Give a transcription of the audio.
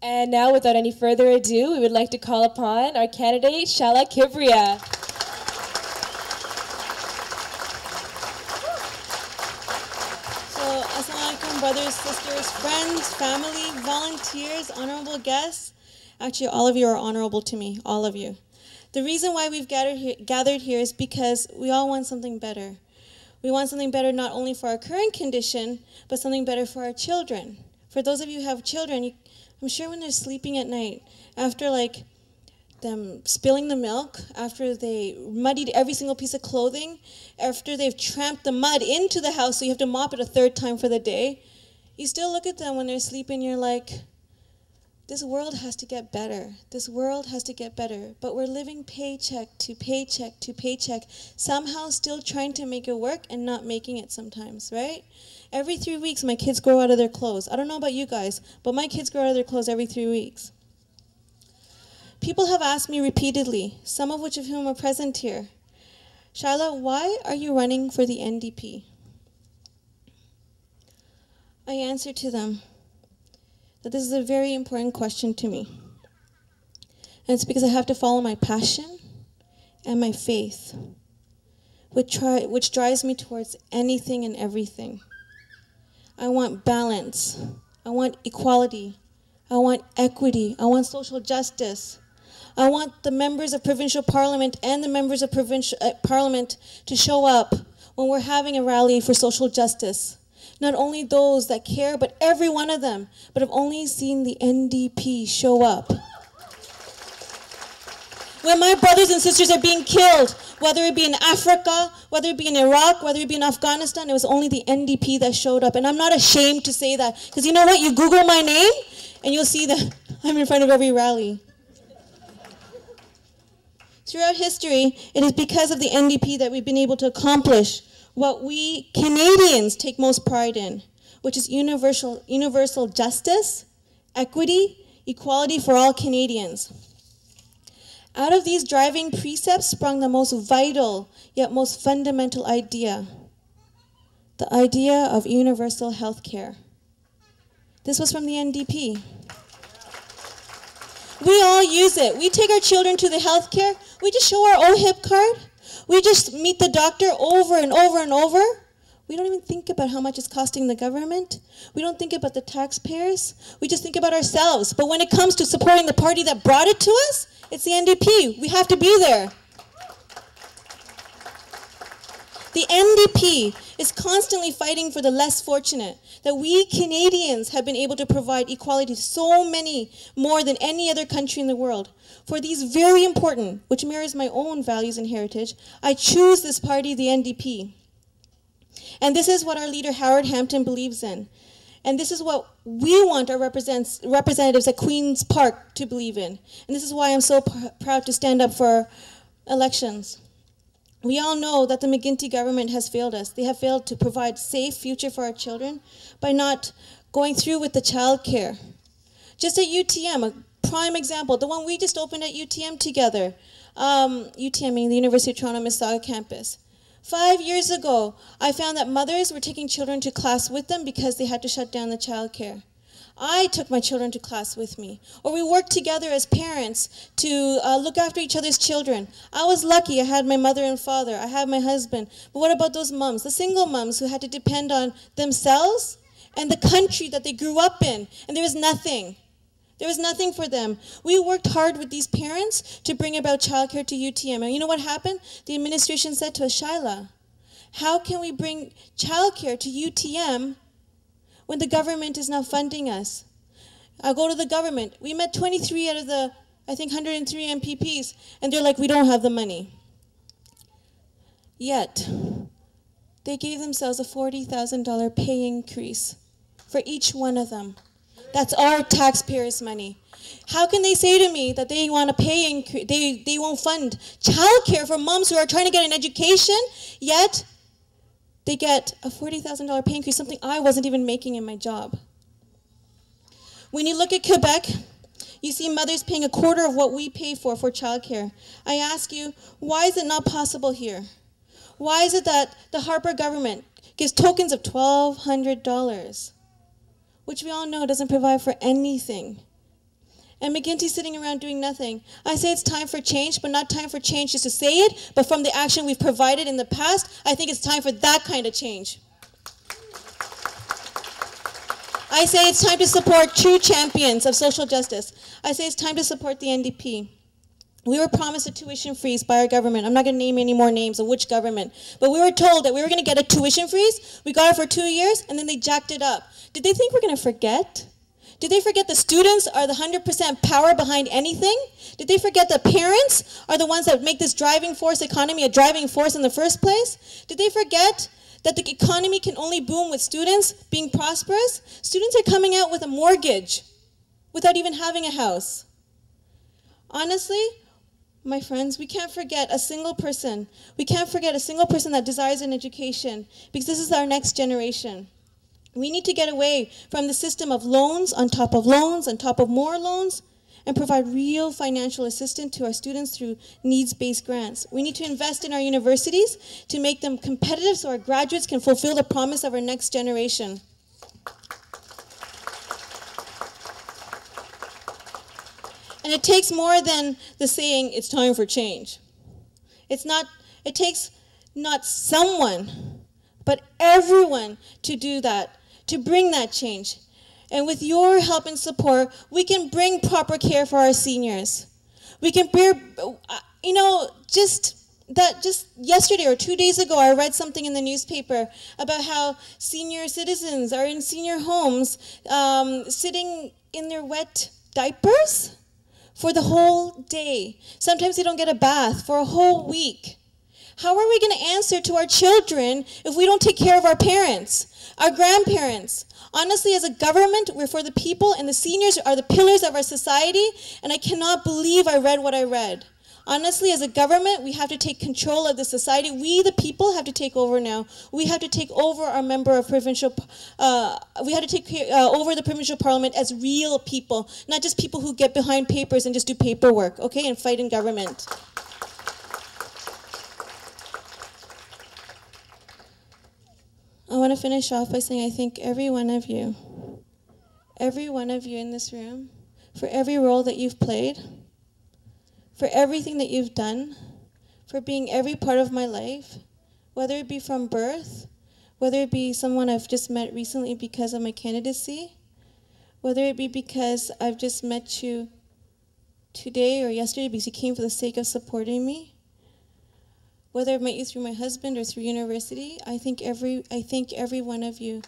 And now, without any further ado, we would like to call upon our candidate, Shaila Kibria. So, assalamu alaikum, brothers, sisters, friends, family, volunteers, honorable guests. Actually, all of you are honorable to me, all of you. The reason why we've gathered here is because we all want something better. We want something better not only for our current condition, but something better for our children. For those of you who have children, I'm sure when they're sleeping at night, after like them spilling the milk, after they muddied every single piece of clothing, after they've tramped the mud into the house so you have to mop it a third time for the day, you still look at them when they're sleeping, you're like, this world has to get better. This world has to get better. But we're living paycheck to paycheck to paycheck, somehow still trying to make it work and not making it sometimes, right? Every 3 weeks, my kids grow out of their clothes. I don't know about you guys, but my kids grow out of their clothes every 3 weeks. People have asked me repeatedly, some of which of whom are present here, Shaila, why are you running for the NDP? I answer to them that this is a very important question to me. And it's because I have to follow my passion and my faith, which drives me towards anything and everything. I want balance. I want equality. I want equity. I want social justice. I want the members of provincial parliament and the members of provincial parliament to show up when we're having a rally for social justice. Not only those that care, but every one of them, but I've only seen the NDP show up. When my brothers and sisters are being killed, whether it be in Africa, whether it be in Iraq, whether it be in Afghanistan, it was only the NDP that showed up. And I'm not ashamed to say that, because you know what? You Google my name, and you'll see that I'm in front of every rally. Throughout history, it is because of the NDP that we've been able to accomplish what we Canadians take most pride in, which is universal justice, equity, equality for all Canadians. Out of these driving precepts sprung the most vital, yet most fundamental idea, the idea of universal health care. This was from the NDP. We all use it. We take our children to the health care. We just show our OHIP card. We just meet the doctor over and over and over. We don't even think about how much it's costing the government. We don't think about the taxpayers. We just think about ourselves. But when it comes to supporting the party that brought it to us, it's the NDP. We have to be there. The NDP is constantly fighting for the less fortunate, that we Canadians have been able to provide equality to so many more than any other country in the world. For these very important, which mirrors my own values and heritage, I choose this party, the NDP. And this is what our leader, Howard Hampton, believes in. And this is what we want our representatives at Queen's Park to believe in. And this is why I'm so proud to stand up for elections. We all know that the McGuinty government has failed us. They have failed to provide a safe future for our children by not going through with the child care. Just at UTM, a prime example, the one we just opened at UTM together, UTM meaning the University of Toronto Mississauga campus. 5 years ago, I found that mothers were taking children to class with them because they had to shut down the child care. I took my children to class with me. Or we worked together as parents to look after each other's children. I was lucky. I had my mother and father. I had my husband. But what about those moms, the single moms who had to depend on themselves and the country that they grew up in? And there was nothing. There was nothing for them. We worked hard with these parents to bring about childcare to UTM. And you know what happened? The administration said to us, Shaila, how can we bring childcare to UTM when the government is not funding us? I'll go to the government. We met 23 out of the, I think, 103 MPPs, and they're like, we don't have the money. Yet, they gave themselves a $40,000 pay increase for each one of them. That's our taxpayers' money. How can they say to me that they want a pay increase, they won't fund childcare for moms who are trying to get an education, yet they get a $40,000 pay increase, something I wasn't even making in my job. When you look at Quebec, you see mothers paying a quarter of what we pay for childcare. I ask you, why is it not possible here? Why is it that the Harper government gives tokens of $1,200, which we all know doesn't provide for anything And McGinty's sitting around doing nothing. I say it's time for change, but not time for change just to say it, but from the action we've provided in the past, I think it's time for that kind of change. I say it's time to support true champions of social justice. I say it's time to support the NDP. We were promised a tuition freeze by our government. I'm not going to name any more names of which government. But we were told that we were going to get a tuition freeze. We got it for 2 years, and then they jacked it up. Did they think we're going to forget? Did they forget the students are the 100% power behind anything? Did they forget that parents are the ones that make this driving force economy a driving force in the first place? Did they forget that the economy can only boom with students being prosperous? Students are coming out with a mortgage without even having a house. Honestly, my friends, we can't forget a single person. We can't forget a single person that desires an education, because this is our next generation. We need to get away from the system of loans on top of loans on top of more loans and provide real financial assistance to our students through needs-based grants. We need to invest in our universities to make them competitive so our graduates can fulfill the promise of our next generation. And it takes more than the saying, it's time for change. It takes not someone, but everyone to do that, to bring that change. And with your help and support, we can bring proper care for our seniors. We can bring, just yesterday or 2 days ago, I read something in the newspaper about how senior citizens are in senior homes sitting in their wet diapers for the whole day. Sometimes they don't get a bath for a whole week. How are we going to answer to our children if we don't take care of our parents, our grandparents? Honestly, as a government, we're for the people, and the seniors are the pillars of our society, and I cannot believe I read what I read. Honestly, as a government, we have to take control of the society. We, the people, have to take over now. We have to take over our member of provincial, we have to take over the provincial parliament as real people, not just people who get behind papers and just do paperwork, okay, and fight in government. I want to finish off by saying I thank every one of you in this room, for every role that you've played, for everything that you've done, for being every part of my life, whether it be from birth, whether it be someone I've just met recently because of my candidacy, whether it be because I've just met you today or yesterday because you came for the sake of supporting me, whether I've met you through my husband or through university. I thank every one of you.